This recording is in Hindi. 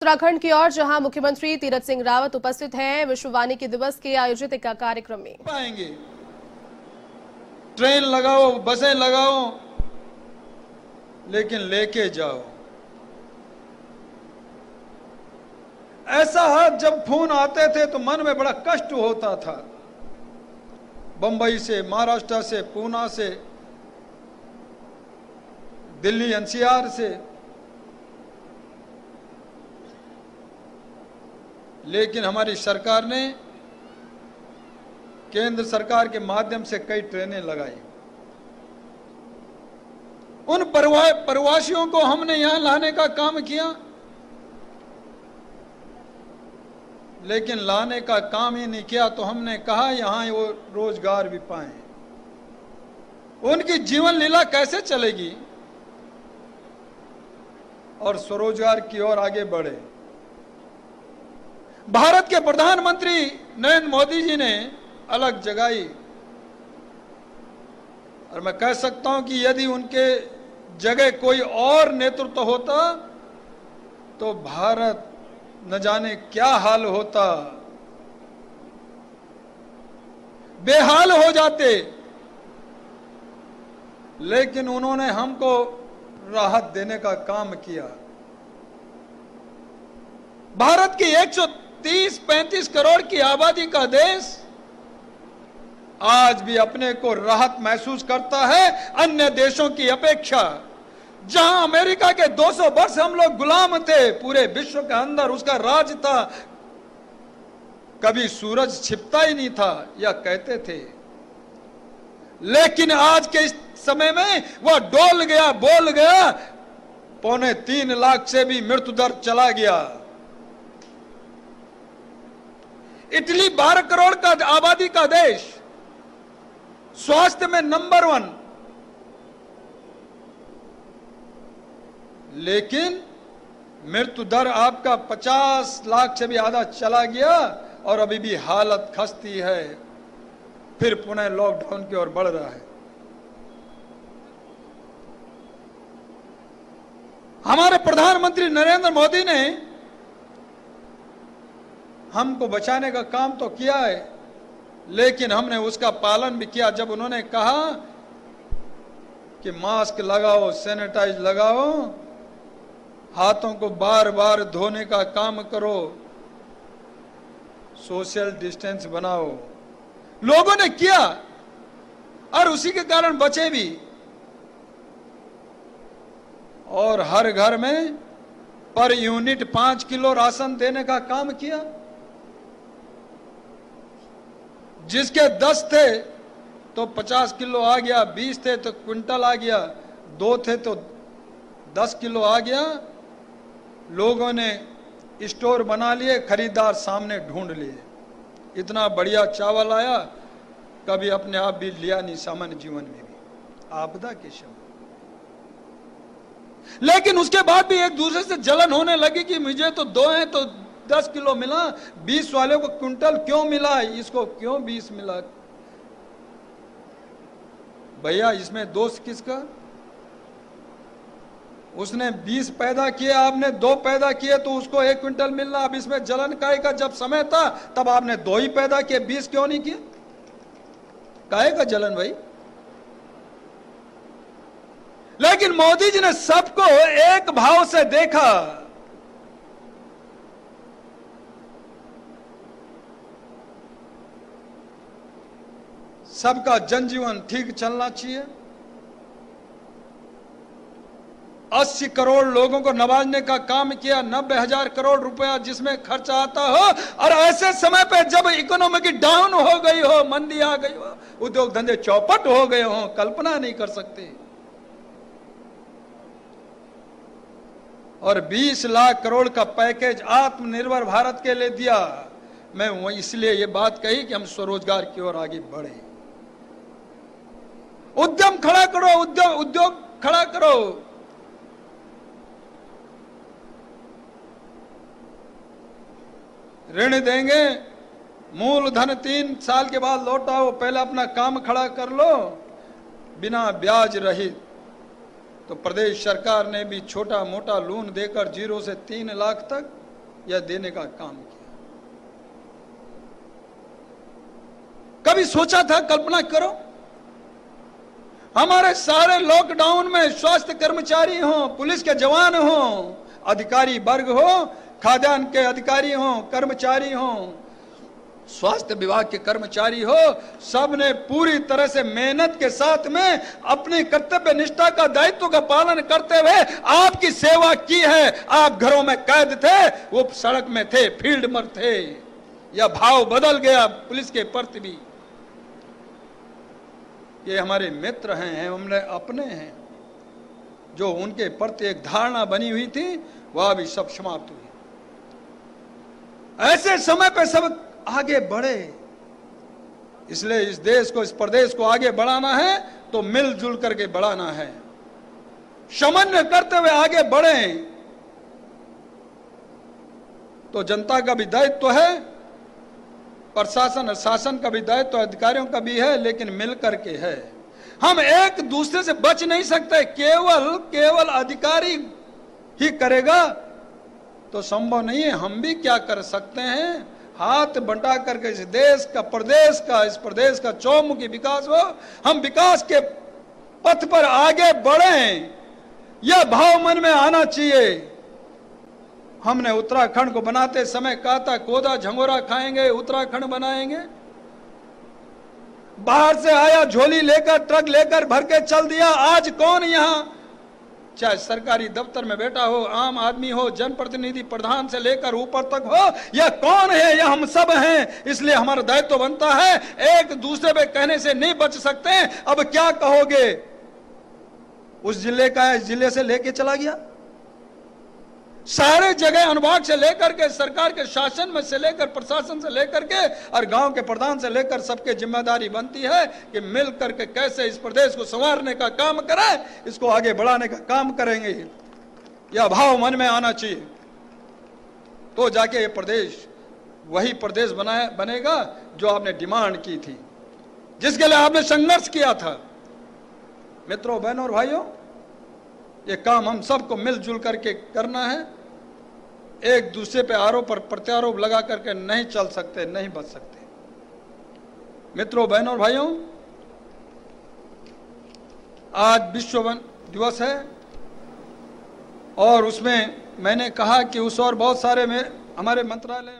उत्तराखंड की ओर जहां मुख्यमंत्री तीरथ सिंह रावत उपस्थित हैं, विश्व वानिकी दिवस के आयोजित एक कार्यक्रम में पाएंगे। ट्रेन लगाओ, बसें लगाओ, लेकिन लेके जाओ। ऐसा है, जब फोन आते थे तो मन में बड़ा कष्ट होता था। बंबई से, महाराष्ट्र से, पूना से, दिल्ली एनसीआर से, लेकिन हमारी सरकार ने केंद्र सरकार के माध्यम से कई ट्रेनें लगाई। उन प्रवासियों को हमने यहां लाने का काम किया, लेकिन लाने का काम ही नहीं किया तो हमने कहा यहां वो रोजगार भी पाएं। उनकी जीवन लीला कैसे चलेगी और स्वरोजगार की ओर आगे बढ़े। भारत के प्रधानमंत्री नरेंद्र मोदी जी ने अलग जगाई, और मैं कह सकता हूं कि यदि उनके जगह कोई और नेतृत्व होता तो भारत न जाने क्या हाल होता, बेहाल हो जाते। लेकिन उन्होंने हमको राहत देने का काम किया। भारत की 130-135 करोड़ की आबादी का देश आज भी अपने को राहत महसूस करता है अन्य देशों की अपेक्षा। जहां अमेरिका के 200 वर्ष हम लोग गुलाम थे, पूरे विश्व के अंदर उसका राज था, कभी सूरज छिपता ही नहीं था, यह कहते थे। लेकिन आज के इस समय में वह डोल गया, बोल गया। 2.25 लाख से भी मृत्यु दर चला गया। इटली 12 करोड़ का आबादी का देश, स्वास्थ्य में नंबर 1, लेकिन मृत्यु दर आपका 50 लाख से भी आधा चला गया और अभी भी हालत खस्ती है। फिर पुनः लॉकडाउन की ओर बढ़ रहा है। हमारे प्रधानमंत्री नरेंद्र मोदी ने हमको बचाने का काम तो किया है, लेकिन हमने उसका पालन भी किया। जब उन्होंने कहा कि मास्क लगाओ, सैनिटाइज लगाओ, हाथों को बार बार धोने का काम करो, सोशल डिस्टेंस बनाओ, लोगों ने किया और उसी के कारण बचे भी। और हर घर में पर यूनिट 5 किलो राशन देने का काम किया। जिसके 10 थे तो 50 किलो आ गया, 20 थे तो क्विंटल आ गया, 2 थे तो 10 किलो आ गया। लोगों ने स्टोर बना लिए, खरीदार सामने ढूंढ लिए। इतना बढ़िया चावल आया, कभी अपने आप भी लिया नहीं सामान्य जीवन में भी, आपदा के समय। लेकिन उसके बाद भी एक दूसरे से जलन होने लगी कि मुझे तो 2 है तो 10 किलो मिला, 20 वाले को क्विंटल क्यों मिला, इसको क्यों 20 मिला। भैया इसमें दोष किसका? उसने 20 पैदा किए, आपने 2 पैदा किए तो उसको 1 क्विंटल मिलना। अब इसमें जलन काहे का? जब समय था तब आपने 2 ही पैदा किए, 20 क्यों नहीं किए? काहे का जलन भाई? लेकिन मोदी जी ने सबको एक भाव से देखा। सबका जनजीवन ठीक चलना चाहिए। 80 करोड़ लोगों को नवाजने का काम किया, 90,000 करोड़ रुपया जिसमें खर्चा आता हो, और ऐसे समय पे जब इकोनॉमी की डाउन हो गई हो, मंदी आ गई हो, उद्योग धंधे चौपट हो गए हो, कल्पना नहीं कर सकते। और 20 लाख करोड़ का पैकेज आत्मनिर्भर भारत के लिए दिया। मैं इसलिए ये बात कही कि हम स्वरोजगार की ओर आगे बढ़े। उद्यम खड़ा करो, उद्योग खड़ा करो। ऋण देंगे, मूलधन 3 साल के बाद लौटाओ, पहले अपना काम खड़ा कर लो, बिना ब्याज रहित। तो प्रदेश सरकार ने भी छोटा मोटा लोन देकर 0 से 3 लाख तक यह देने का काम किया। कभी सोचा था? कल्पना करो, हमारे सारे लॉकडाउन में स्वास्थ्य कर्मचारी हो, पुलिस के जवान हो, अधिकारी वर्ग हो, खाद्यान्न के अधिकारी हो, कर्मचारी हो, स्वास्थ्य विभाग के कर्मचारी हो, सब ने पूरी तरह से मेहनत के साथ में अपनी कर्तव्य निष्ठा का दायित्व का पालन करते हुए आपकी सेवा की है। आप घरों में कैद थे, वो सड़क में थे, फील्ड में थे। यह भाव बदल गया पुलिस के प्रति भी। ये हमारे मित्र हैं, हमने अपने हैं। जो उनके प्रति एक धारणा बनी हुई थी वह भी सब समाप्त हुई। ऐसे समय पे सब आगे बढ़े। इसलिए इस देश को, इस प्रदेश को आगे बढ़ाना है तो मिलजुल करके बढ़ाना है, समन्वय करते हुए आगे बढ़े। तो जनता का भी दायित्व है, प्रशासन और शासन का भी दायित्व, अधिकारियों का भी है, लेकिन मिल करके है। हम एक दूसरे से बच नहीं सकते। केवल अधिकारी ही करेगा तो संभव नहीं है। हम भी क्या कर सकते हैं? हाथ बंटा करके इस देश का, प्रदेश का, इस प्रदेश का चौमुखी विकास हो, हम विकास के पथ पर आगे बढ़ें, यह भाव मन में आना चाहिए। हमने उत्तराखंड को बनाते समय कहा था कोदा झंगोरा खाएंगे, उत्तराखंड बनाएंगे। बाहर से आया, झोली लेकर, ट्रक लेकर भर के चल दिया। आज कौन यहां, चाहे सरकारी दफ्तर में बैठा हो, आम आदमी हो, जनप्रतिनिधि, प्रधान से लेकर ऊपर तक हो, यह कौन है? यह हम सब हैं। इसलिए हमारा दायित्व बनता है, एक दूसरे पे कहने से नहीं बच सकते। अब क्या कहोगे? उस जिले का है, इस जिले से लेके चला गया। सारे जगह अनुभाग से लेकर के, सरकार के शासन में से लेकर, प्रशासन से लेकर के और गांव के प्रधान से लेकर सबके जिम्मेदारी बनती है कि मिल करके कैसे इस प्रदेश को संवारने का काम करें, इसको आगे बढ़ाने का काम करेंगे। यह भाव मन में आना चाहिए, तो जाके ये प्रदेश वही प्रदेश बनेगा जो आपने डिमांड की थी, जिसके लिए आपने संघर्ष किया था। मित्रों, बहनों और भाइयों, ये काम हम सबको मिलजुल करके करना है। एक दूसरे पे आरोप और प्रत्यारोप लगा करके नहीं चल सकते, नहीं बच सकते। मित्रों, बहनों और भाइयों, आज विश्व वन दिवस है और उसमें मैंने कहा कि उस और बहुत सारे में हमारे मंत्रालय